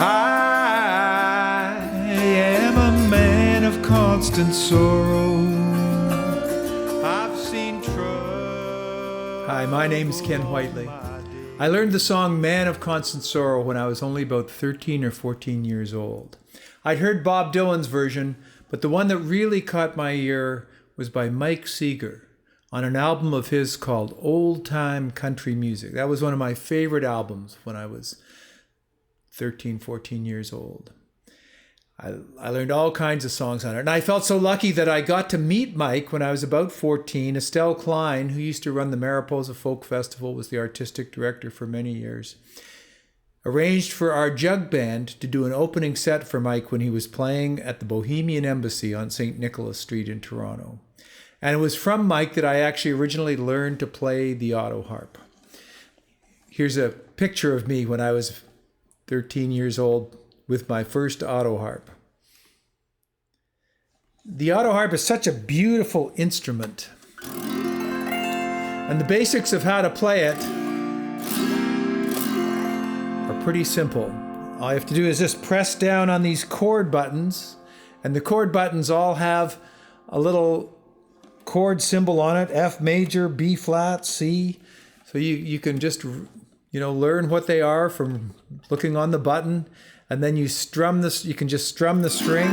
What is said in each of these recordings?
I am a man of constant sorrow. I've seen trouble. Hi, my name is Ken Whiteley. I learned the song Man of Constant Sorrow when I was only about 13 or 14 years old. I'd heard Bob Dylan's version, but the one that really caught my ear was by Mike Seeger on an album of his called Old Time Country Music. That was one of my favorite albums when I was 13, 14 years old. I learned all kinds of songs on it. And I felt so lucky that I got to meet Mike when I was about 14. Estelle Klein, who used to run the Mariposa Folk Festival, was the artistic director for many years, arranged for our jug band to do an opening set for Mike when he was playing at the Bohemian Embassy on St. Nicholas Street in Toronto. And it was from Mike that I actually originally learned to play the auto harp. Here's a picture of me when I was 13 years old with my first auto harp. The auto harp is such a beautiful instrument. And the basics of how to play it are pretty simple. All you have to do is just press down on these chord buttons, and the chord buttons all have a little chord symbol on it, F major, B flat, C. So you can just, learn what they are from looking on the button. And then you strum this, you can just strum the string.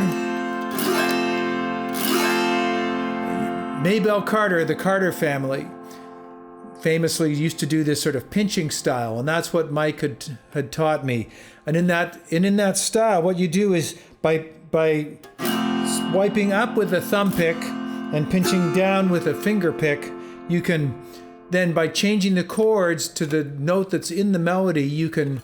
Maybelle Carter, the Carter family, famously used to do this sort of pinching style, and that's what Mike had taught me. And in that style, what you do is by swiping up with a thumb pick and pinching down with a finger pick, you can then, by changing the chords to the note that's in the melody, you can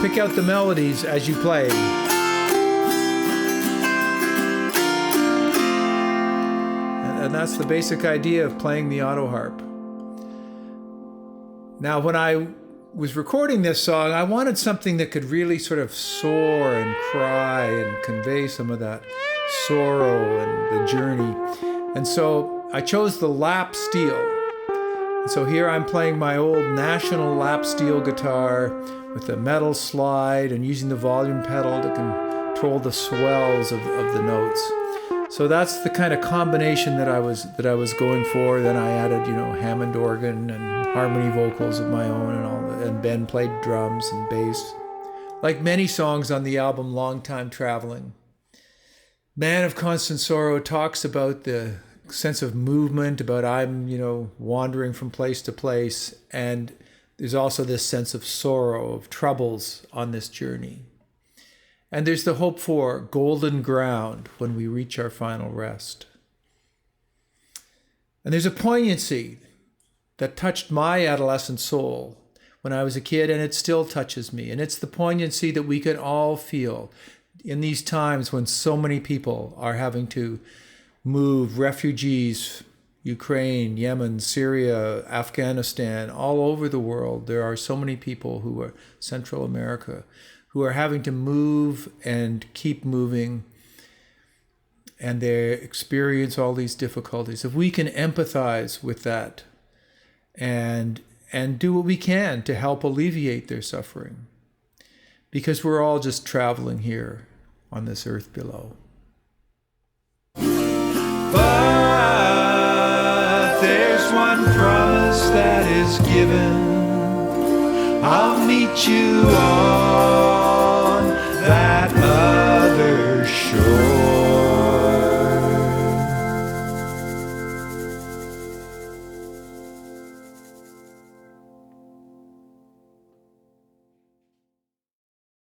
pick out the melodies as you play. And that's the basic idea of playing the auto harp. Now, when I was recording this song, I wanted something that could really sort of soar and cry and convey some of that sorrow and the journey. And so I chose the lap steel. And so here I'm playing my old National lap steel guitar with a metal slide and using the volume pedal to control the swells of the notes. So that's the kind of combination that I was going for. Then I added, Hammond organ and harmony vocals of my own and Ben played drums and bass. Like many songs on the album Long Time Traveling, Man of Constant Sorrow talks about the sense of movement, about I'm, wandering from place to place, and there's also this sense of sorrow, of troubles on this journey. And there's the hope for golden ground when we reach our final rest. And there's a poignancy that touched my adolescent soul when I was a kid, and it still touches me. And it's the poignancy that we can all feel in these times when so many people are having to move, refugees, Ukraine, Yemen, Syria, Afghanistan, all over the world. There are so many people who are Central America who are having to move and keep moving, and they experience all these difficulties. If we can empathize with that and do what we can to help alleviate their suffering, because we're all just traveling here on this earth below. But there's one promise that is given. I'll meet you all